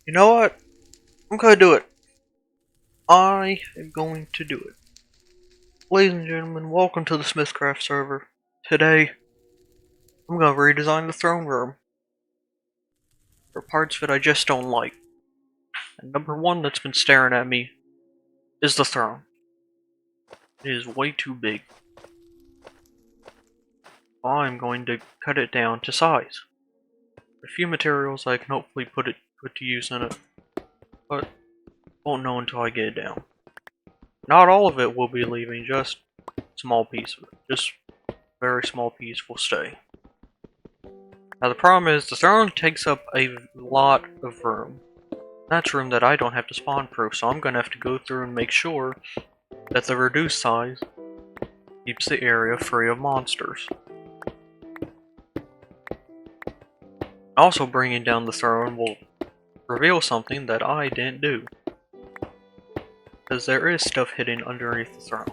You know what? I'm gonna do it. I am going to do it. Ladies and gentlemen, welcome to the Smithcraft server. Today, I'm gonna redesign the throne room for parts that I just don't like. And number one that's been staring at me is the throne. It is way too big. I'm going to cut it down to size. A few materials I can hopefully put to use in it, but won't know until I get it down. Not all of it will be leaving, just a small piece of it. Just a very small piece will stay. Now the problem is, the throne takes up a lot of room. That's room that I don't have to spawn proof, so I'm gonna have to go through and make sure that the reduced size keeps the area free of monsters. Also, bringing down the throne will reveal something that I didn't do. Because there is stuff hidden underneath the throne,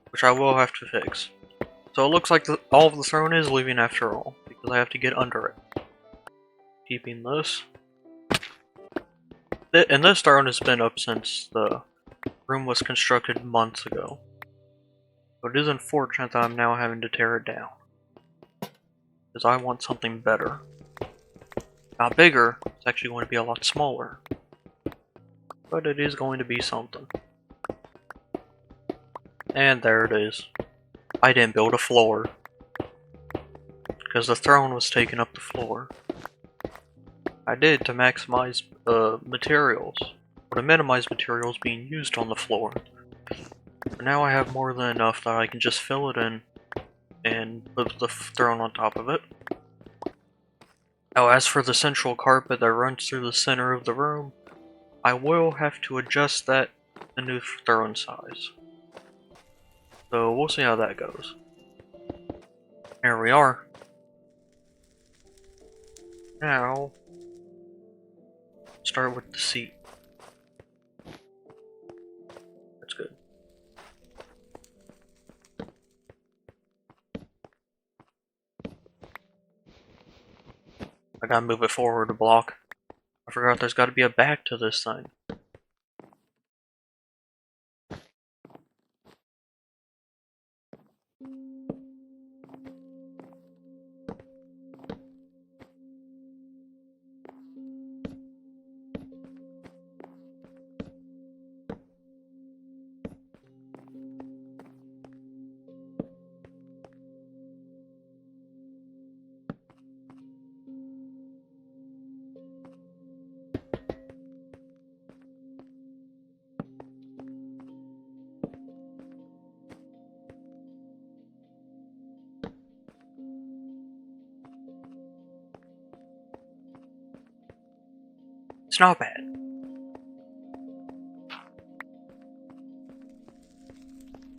which I will have to fix. So it looks like all of the throne is leaving after all, because I have to get under it. Keeping this. And this throne has been up since the room was constructed months ago. So it is unfortunate that I'm now having to tear it down. Because I want something better. Not bigger, it's actually going to be a lot smaller. But it is going to be something. And there it is. I didn't build a floor. Because the throne was taking up the floor. I did to maximize materials. Or to minimize materials being used on the floor. But now I have more than enough that I can just fill it in and put the throne on top of it. Now as for the central carpet that runs through the center of the room, I will have to adjust that to the new throne size. So we'll see how that goes. There we are. Now, start with the seat. That's good. I gotta move it forward a block. I forgot there's gotta be a back to this thing. It's not bad.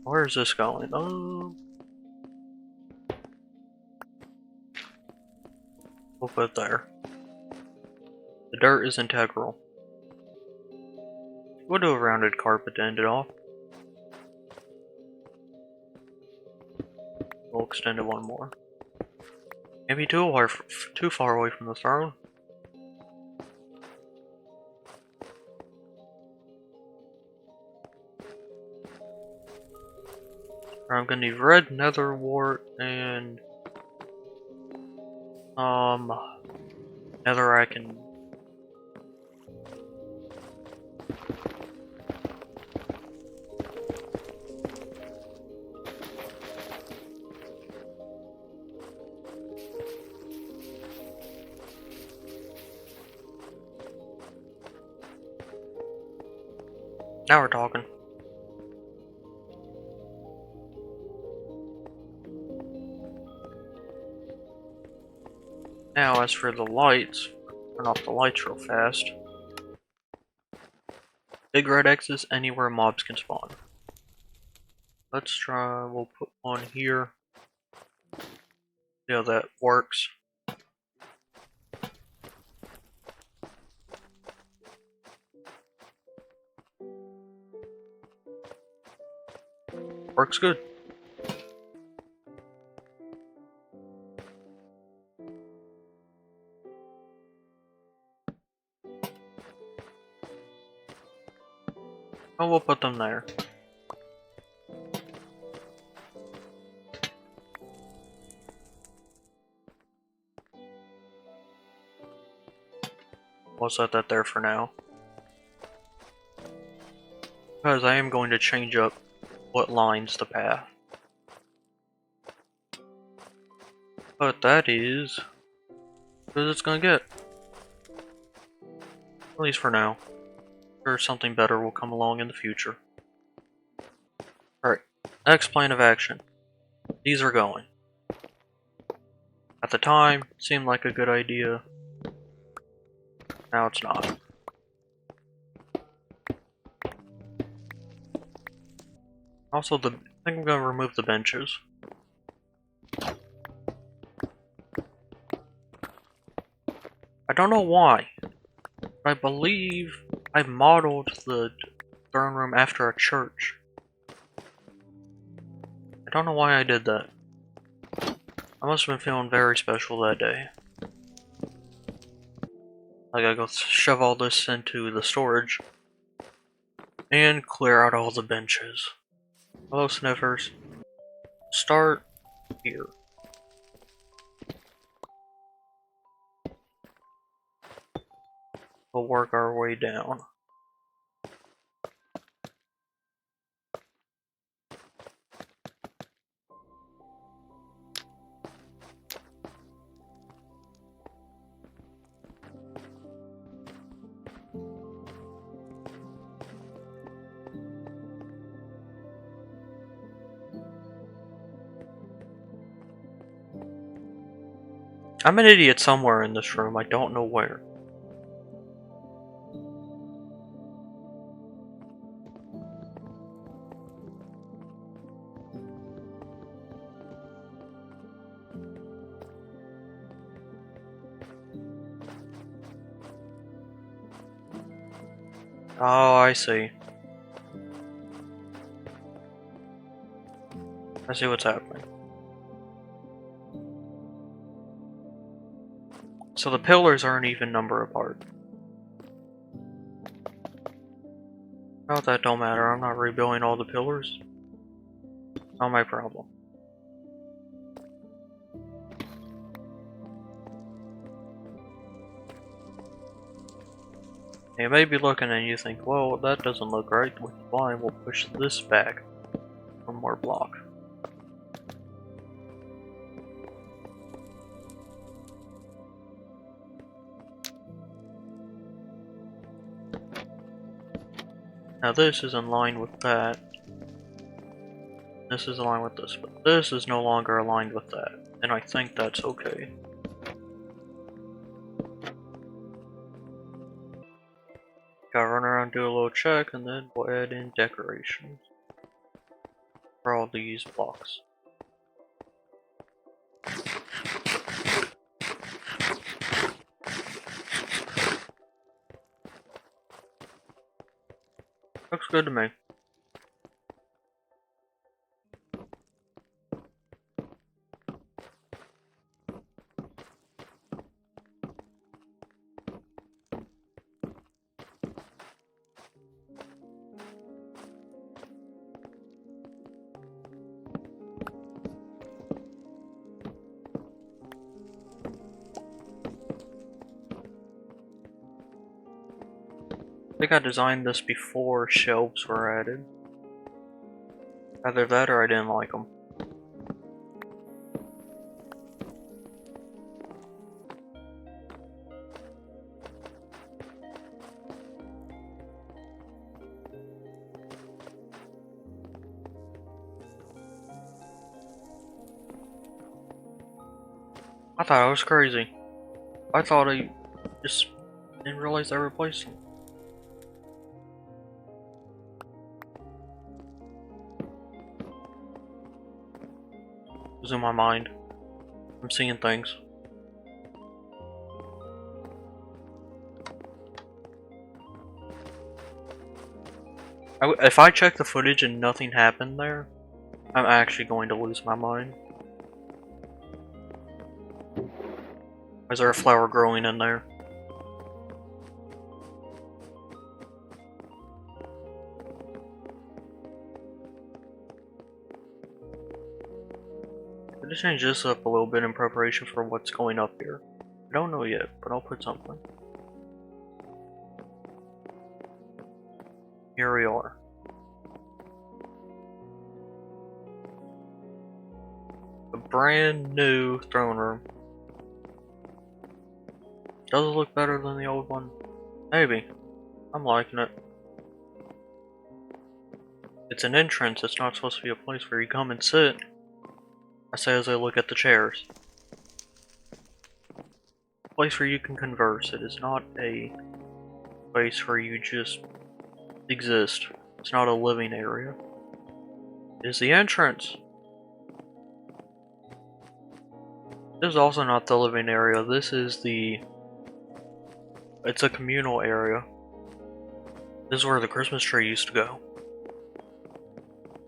Where is this going? We'll put it there. The dirt is integral. We'll do a rounded carpet to end it off. We'll extend it one more. Maybe too far away from the throne. I'm gonna need red nether wart and netherrack and now we're talking. Now, as for the lights, turn off the lights real fast. Big red X's anywhere mobs can spawn. Let's try, we'll put one here. See how that works. Works good. Oh, we'll put them there. We'll set that there for now. Because I am going to change up what lines the path. But that is what it's gonna get. At least for now. Or something better will come along in the future. Alright, next plan of action. These are going. At the time, it seemed like a good idea. Now it's not. Also, I think I'm gonna remove the benches. I don't know why. I believe I modeled the throne room after a church. I don't know why I did that. I must have been feeling very special that day. I gotta go shove all this into the storage and clear out all the benches. Hello, sniffers. Start here. We'll work our way down. I'm an idiot somewhere in this room, I don't know where. Oh, I see. I see what's happening. So the pillars are an even number apart. Oh, that don't matter. I'm not rebuilding all the pillars. Not my problem. You may be looking and you think, well, that doesn't look right with the line. We'll push this back one more block. Now this is in line with that. This is aligned with this, but this is no longer aligned with that. And I think that's okay. Gotta run around, do a little check, and then we'll add in decorations for all these blocks. Looks good to me. I think I designed this before shelves were added. Either that or I didn't like them. I thought I was crazy. I thought I just didn't realize I replaced them. It was in my mind. I'm seeing things. If I check the footage and nothing happened there, I'm actually going to lose my mind. Is there a flower growing in there? to change this up a little bit in preparation for what's going up here. I don't know yet, but I'll put something. Here we are. A brand new throne room. Does it look better than the old one? Maybe. I'm liking it. It's an entrance, it's not supposed to be a place where you come and sit. I say as I look at the chairs. A place where you can converse. It is not a place where you just exist. It's not a living area. It is the entrance. This is also not the living area. This is it's a communal area. This is where the Christmas tree used to go.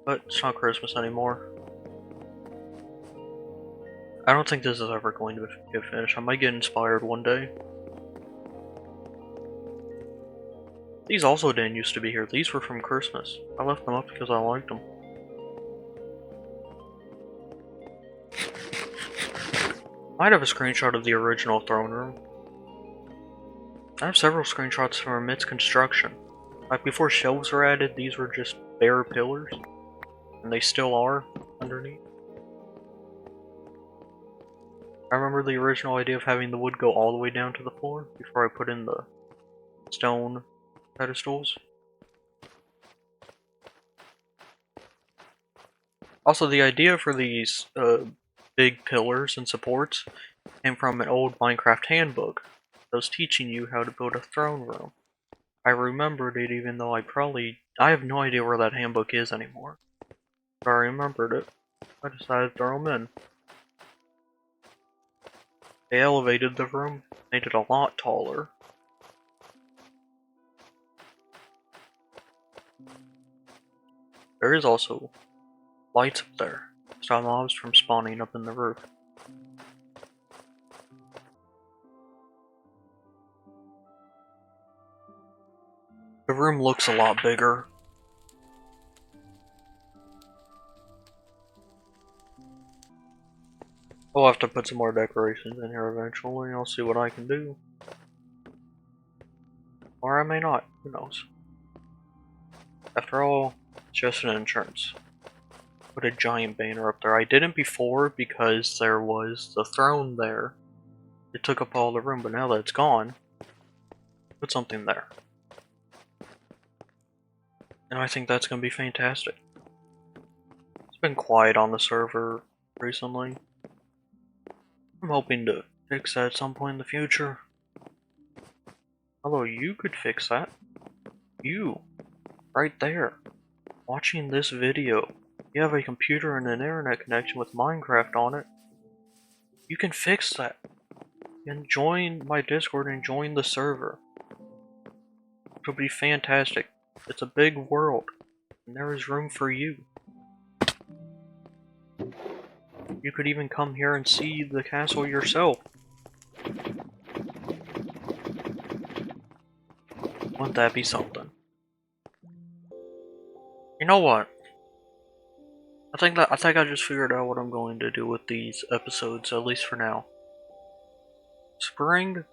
But it's not Christmas anymore. I don't think this is ever going to get finished. I might get inspired one day. These also didn't used to be here. These were from Christmas. I left them up because I liked them. Might have a screenshot of the original throne room. I have several screenshots from its construction. Like before shelves were added, these were just bare pillars. And they still are underneath. I remember the original idea of having the wood go all the way down to the floor before I put in the stone pedestals. Also, the idea for these big pillars and supports came from an old Minecraft handbook that was teaching you how to build a throne room. I remembered it even though I have no idea where that handbook is anymore. But I remembered it. I decided to throw them in. They elevated the room, made it a lot taller. There is also lights up there, to stop mobs from spawning up in the roof. The room looks a lot bigger. I'll have to put some more decorations in here eventually, and I'll see what I can do. Or I may not, who knows. After all, it's just an entrance. Put a giant banner up there. I didn't before because there was the throne there. It took up all the room, but now that it's gone, put something there. And I think that's going to be fantastic. It's been quiet on the server recently. I'm hoping to fix that at some point in the future. Although you could fix that. You, right there, watching this video. You have a computer and an internet connection with Minecraft on it. You can fix that. And join my Discord and join the server. It'll be fantastic. It's a big world, and there is room for you. You could even come here and see the castle yourself. Wouldn't that be something? You know what? I think I just figured out what I'm going to do with these episodes, at least for now. Spring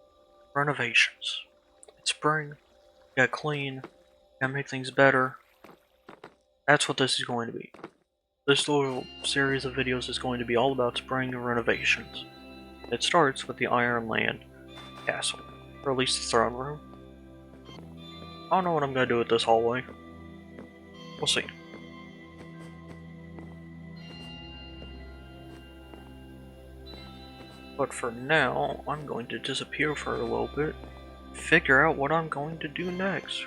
renovations. It's spring. You gotta clean. Gotta make things better. That's what this is going to be. This little series of videos is going to be all about spring renovations. It starts with the Ironland castle, or at least the throne room. I don't know what I'm gonna do with this hallway. We'll see. But for now, I'm going to disappear for a little bit, figure out what I'm going to do next.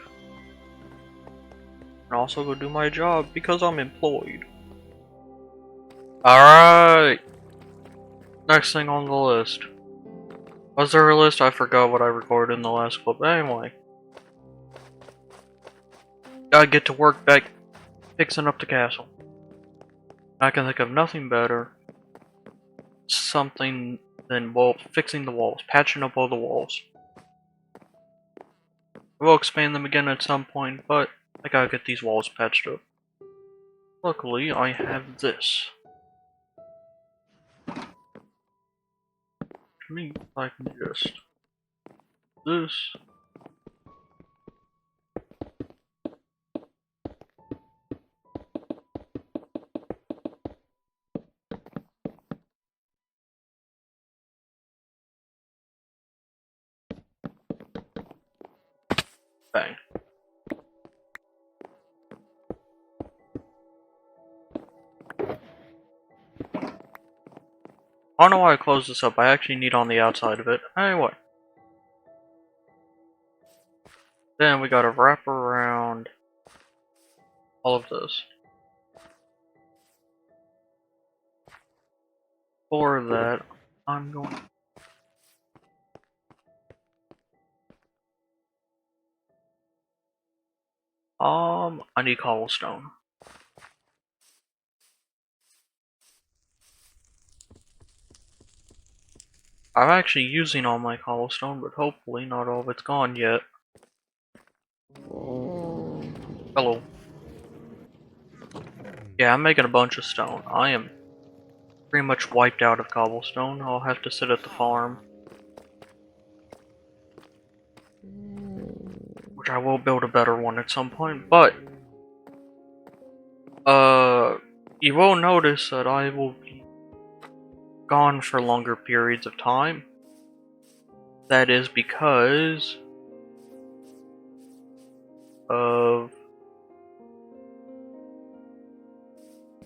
And also go do my job because I'm employed. Alright! Next thing on the list. Was there a list? I forgot what I recorded in the last clip. Anyway. Gotta get to work back fixing up the castle. I can think of nothing better. Something than, well, fixing the walls. Patching up all the walls. We'll expand them again at some point, but I gotta get these walls patched up. Luckily, I have this. means I can just this. Bang. I don't know why I closed this up. I actually need on the outside of it. Anyway. Then we gotta wrap around all of this. For that, I'm going. I need cobblestone. I'm actually using all my cobblestone, but hopefully not all of it's gone yet. Hello. Yeah, I'm making a bunch of stone. I am pretty much wiped out of cobblestone. I'll have to sit at the farm. Which I will build a better one at some point, but you will notice that I will be gone for longer periods of time. That is because of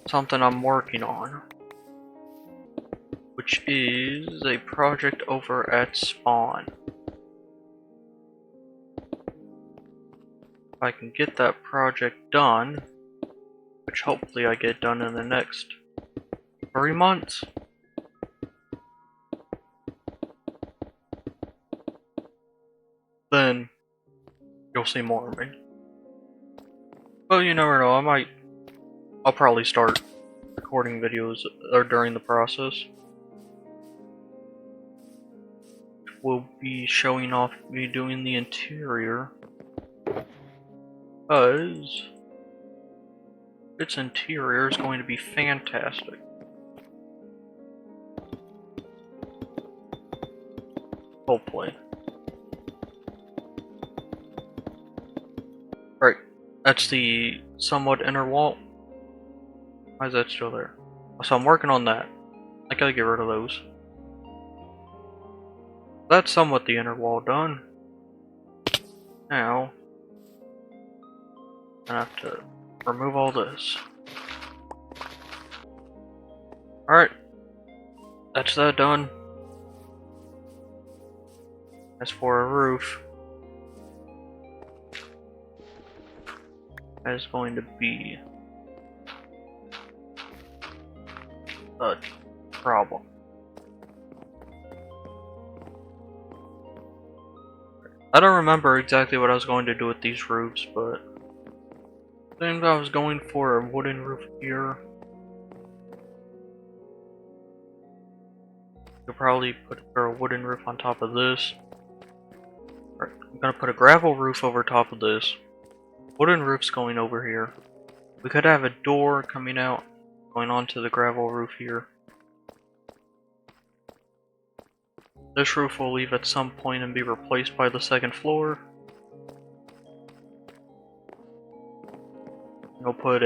something I'm working on, which is a project over at Spawn. If I can get that project done, which hopefully I get done in the next 3 months, then you'll see more of me. Well, you never know, I'll probably start recording videos during the process. We'll be showing off me doing the interior, because its interior is going to be fantastic. Hopefully. Right, that's the somewhat inner wall. Why is that still there? So I'm working on that. I gotta get rid of those. That's somewhat the inner wall done. Now, I have to remove all this. Alright, that's that done. As for a roof, that is going to be a problem. I don't remember exactly what I was going to do with these roofs, but I think I was going for a wooden roof here. You'll probably put a wooden roof on top of this. Right, I'm gonna put a gravel roof over top of this. Wooden roof's going over here. We could have a door coming out, going onto the gravel roof here. This roof will leave at some point and be replaced by the second floor. We'll put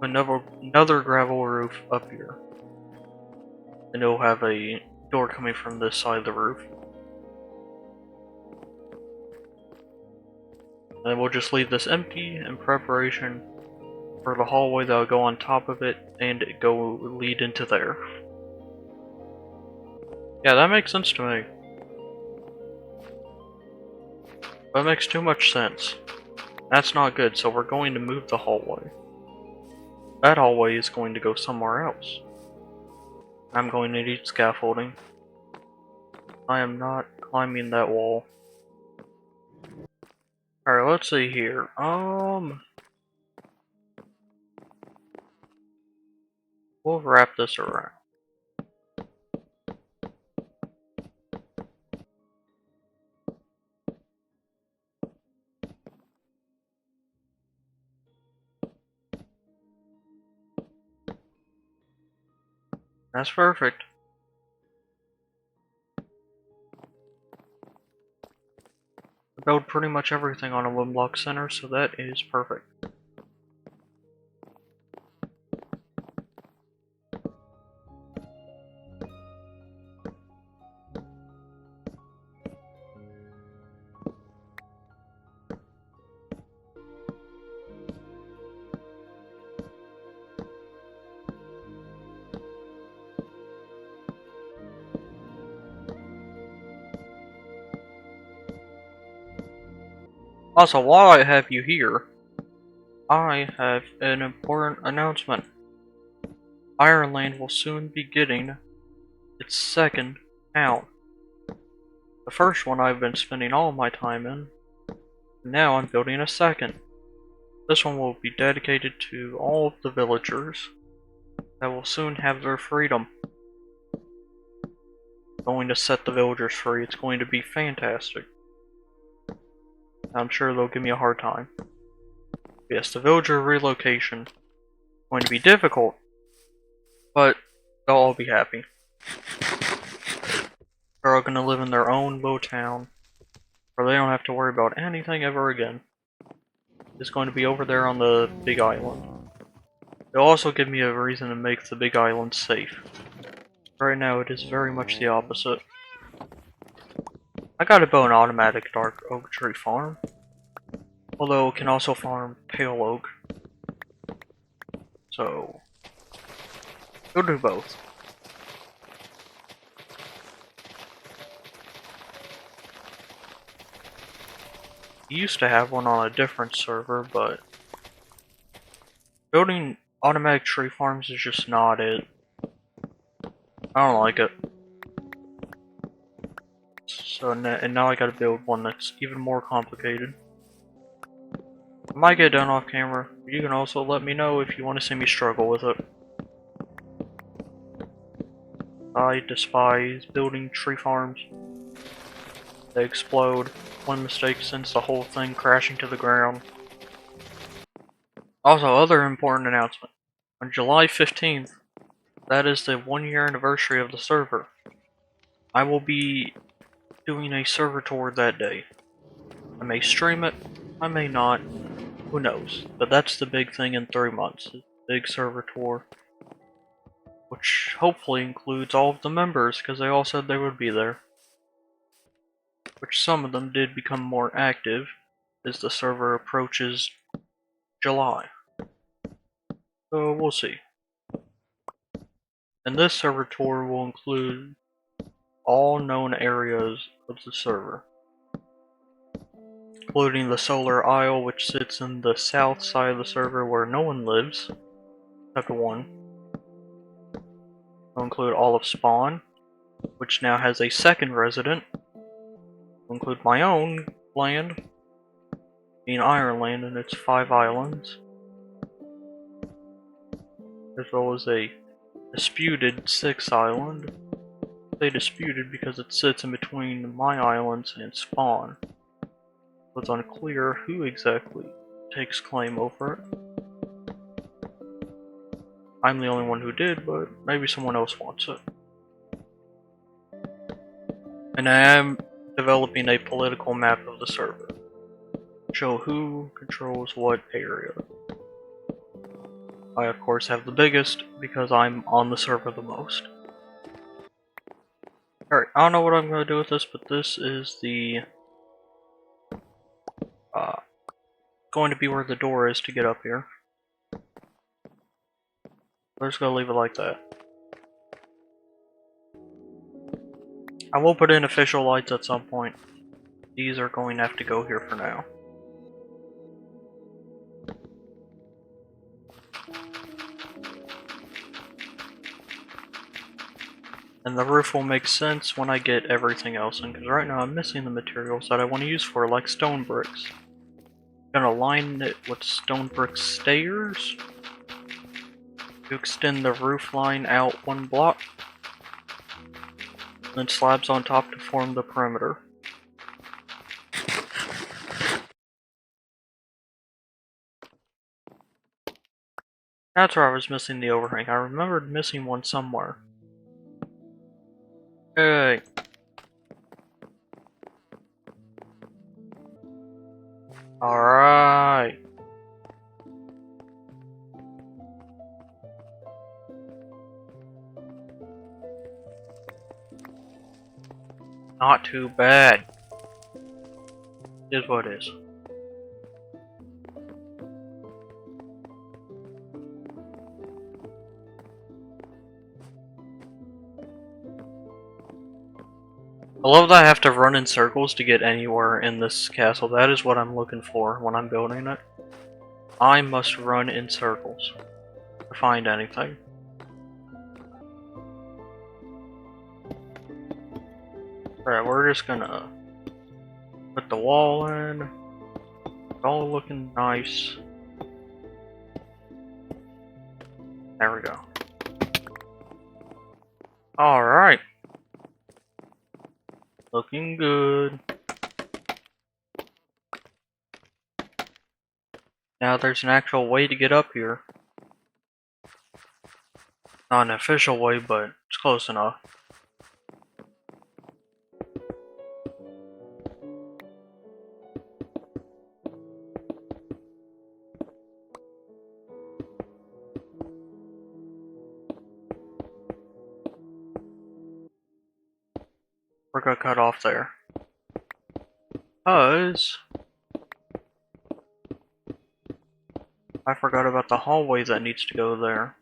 another gravel roof up here. And it'll have a door coming from this side of the roof. And we'll just leave this empty in preparation for the hallway that'll go on top of it and go lead into there. Yeah, that makes sense to me. That makes too much sense. That's not good, so we're going to move the hallway. That hallway is going to go somewhere else. I'm going to need scaffolding. I am not climbing that wall. Alright, let's see here. We'll wrap this around. That's perfect. I build pretty much everything on a 1 block center, so that is perfect. Also, while I have you here, I have an important announcement. Ironland will soon be getting its second town. The first one I've been spending all my time in, and now I'm building a second. This one will be dedicated to all of the villagers that will soon have their freedom. Going to set the villagers free, it's going to be fantastic. I'm sure they'll give me a hard time. Yes, the villager relocation is going to be difficult, but they'll all be happy. They're all going to live in their own little town, where they don't have to worry about anything ever again. It's going to be over there on the big island. They'll also give me a reason to make the big island safe. Right now it is very much the opposite. I gotta build an automatic dark oak tree farm. Although it can also farm pale oak. So we'll do both. You used to have one on a different server, but building automatic tree farms is just not it. I don't like it. So and now I gotta build one that's even more complicated. I might get done off camera. You can also let me know if you want to see me struggle with it. I despise building tree farms. They explode. One mistake sends the whole thing crashing to the ground. Also, other important announcement. On July 15th, that is the 1 year anniversary of the server. I will be doing a server tour that day. I may stream it, I may not, who knows. But that's the big thing in 3 months, the big server tour. Which hopefully includes all of the members, because they all said they would be there. Which some of them did become more active as the server approaches July. So we'll see. And this server tour will include all known areas of the server, including the Solar Isle, which sits in the south side of the server where no one lives, except one. It'll include all of Spawn, which now has a second resident. It'll include my own land, being Ironland and its 5 islands, as well as a disputed 6th island. They disputed because it sits in between my islands and Spawn. It's unclear who exactly takes claim over it. I'm the only one who did, but maybe someone else wants it. And I am developing a political map of the server. Show who controls what area. I of course have the biggest because I'm on the server the most. Alright, I don't know what I'm going to do with this, but this is the going to be where the door is to get up here. We're just going to leave it like that. I will put in official lights at some point. These are going to have to go here for now. And the roof will make sense when I get everything else in, because right now I'm missing the materials that I want to use for, like stone bricks. I'm gonna line it with stone brick stairs to extend the roof line out 1 block, then slabs on top to form the perimeter. That's where I was missing the overhang. I remembered missing one somewhere. Hey. Alright. Not too bad. Is what it is. I love that I have to run in circles to get anywhere in this castle. That is what I'm looking for when I'm building it. I must run in circles to find anything. Alright, we're just gonna put the wall in. It's all looking nice. There we go. Alright. Looking good. Now there's an actual way to get up here. Not an official way, but it's close enough. We're gonna cut off there. Because I forgot about the hallway that needs to go there.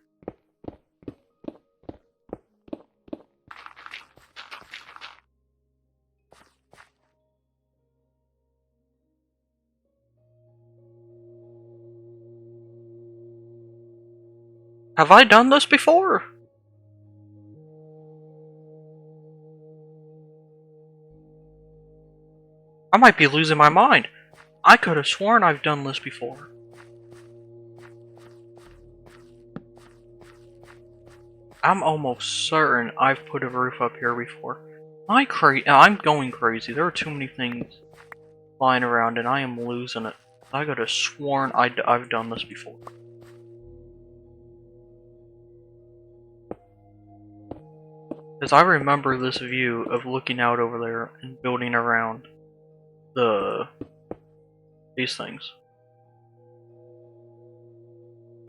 Have I done this before? I might be losing my mind. I could have sworn I've done this before. I'm almost certain I've put a roof up here before. I'm going crazy. There are too many things flying around and I am losing it. I could have sworn I've done this before. Because I remember this view of looking out over there and building around these things.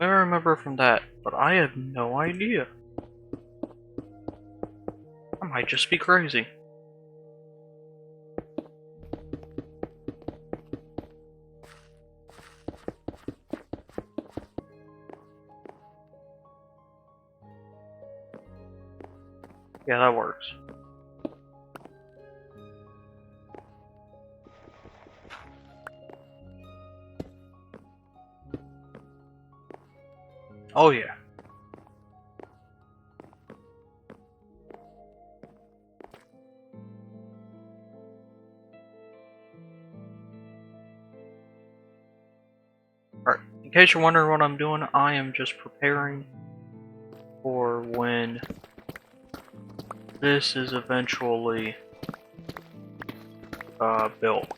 I remember from that, but I have no idea. I might just be crazy. Yeah, that works. Oh yeah. Alright, in case you're wondering what I'm doing, I am just preparing for when this is eventually built.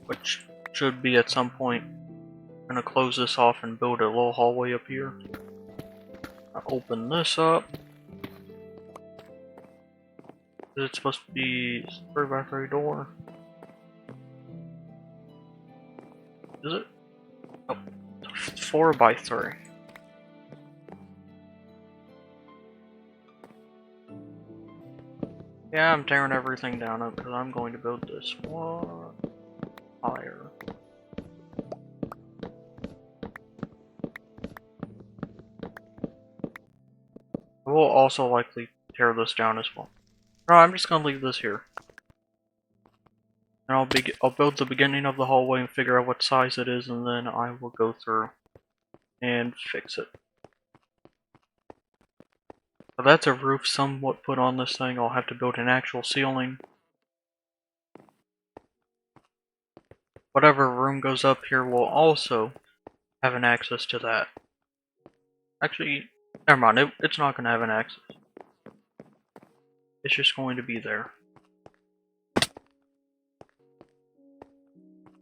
Which should be at some point. I'm gonna close this off and build a little hallway up here. I'll open this up. It's supposed to be 3x3 door. Is it? Oh, 4x3. Yeah, I'm tearing everything down because I'm going to build this one higher. We'll also likely tear this down as well. No, I'm just gonna leave this here. And I'll build the beginning of the hallway and figure out what size it is, and then I will go through and fix it. So that's a roof somewhat put on this thing. I'll have to build an actual ceiling. Whatever room goes up here will also have an access to that. Actually, never mind, it's not going to have an access. It's just going to be there.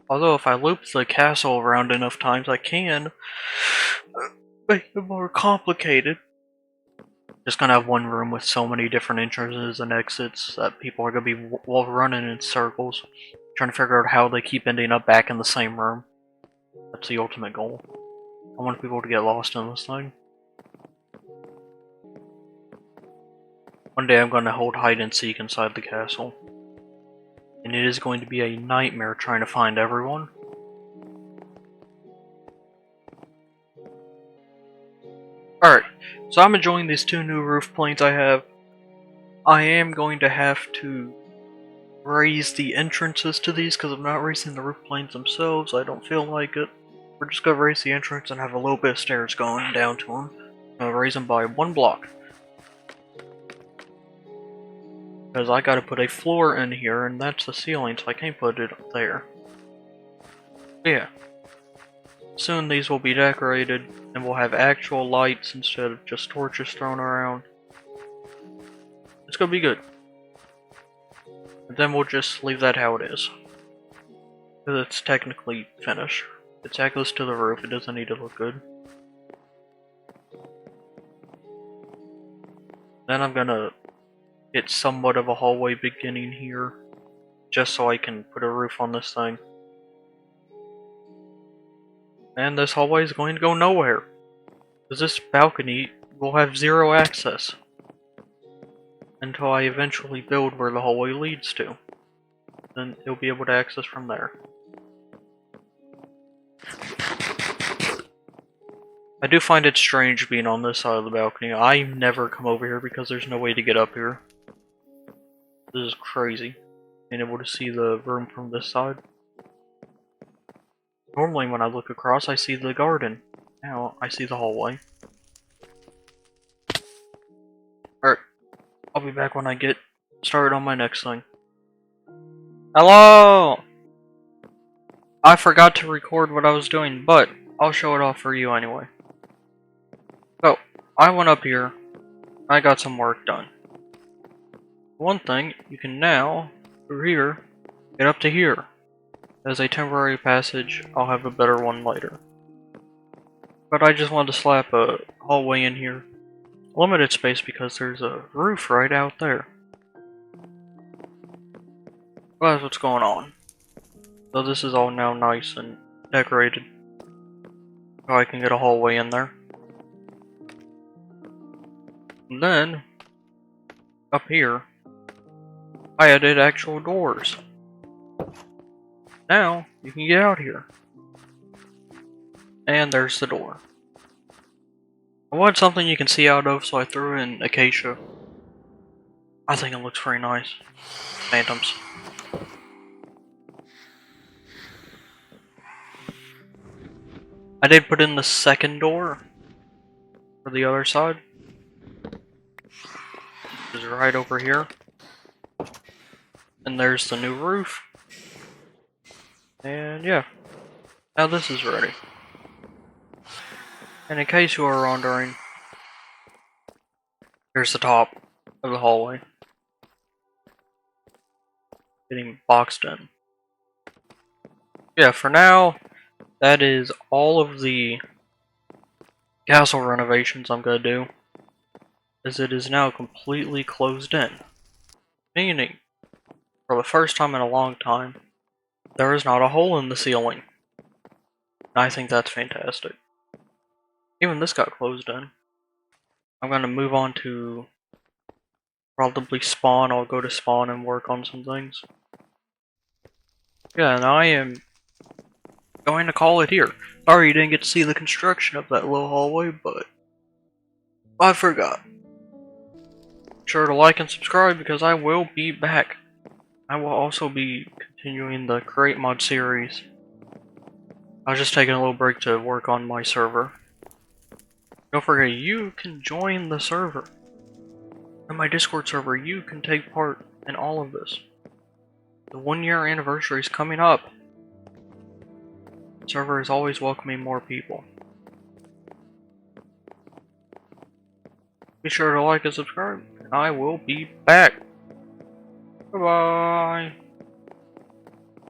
Although if I loop the castle around enough times, I can make it more complicated. Just gonna have one room with so many different entrances and exits that people are gonna be running in circles, trying to figure out how they keep ending up back in the same room. That's the ultimate goal. I want people to get lost in this thing. One day I'm gonna hold hide and seek inside the castle. And it is going to be a nightmare trying to find everyone. Alright, so I'm enjoying these two new roof planes I have. I am going to have to raise the entrances to these because I'm not raising the roof planes themselves. I don't feel like it. We're just gonna raise the entrance and have a little bit of stairs going down to them. I'm gonna raise them by 1 block. Because I gotta put a floor in here and that's the ceiling, so I can't put it up there. Yeah. Soon these will be decorated and we'll have actual lights instead of just torches thrown around. It's gonna be good. And then we'll just leave that how it is. Because it's technically finished. It tackles to the roof, it doesn't need to look good. Then I'm gonna get somewhat of a hallway beginning here. Just so I can put a roof on this thing. And this hallway is going to go nowhere. Because this balcony will have 0 access. Until I eventually build where the hallway leads to. Then you'll be able to access from there. I do find it strange being on this side of the balcony. I never come over here because there's no way to get up here. This is crazy. Being able to see the room from this side. Normally when I look across I see the garden. Now I see the hallway. Alright, I'll be back when I get started on my next thing. Hello! I forgot to record what I was doing, but I'll show it off for you anyway. So, I went up here, I got some work done. One thing, you can now, through here, get up to here. As a temporary passage, I'll have a better one later. But I just wanted to slap a hallway in here. Limited space because there's a roof right out there. Well, that's what's going on. So this is all now nice and decorated. So I can get a hallway in there. And then, up here, I added actual doors. Now, you can get out here. And there's the door. I wanted something you can see out of, so I threw in acacia. I think it looks very nice. Phantoms. I did put in the second door for the other side. Which is right over here. And there's the new roof. And yeah. Now this is ready. And in case you are wondering, here's the top of the hallway. Getting boxed in. Yeah, for now, that is all of the castle renovations I'm gonna do. As it is now completely closed in. Meaning, for the first time in a long time, there is not a hole in the ceiling. And I think that's fantastic. Even this got closed in. I'm gonna move on to probably spawn. I'll go to spawn and work on some things. Yeah, and I am going to call it here. Sorry you didn't get to see the construction of that little hallway, but I forgot. Be sure to like and subscribe because I will be back. I will also be continuing the Create Mod series. I was just taking a little break to work on my server. Don't forget, you can join the server. In my Discord server, you can take part in all of this. The 1-year anniversary is coming up. The server is always welcoming more people. Be sure to like and subscribe, and I will be back. Bye-bye.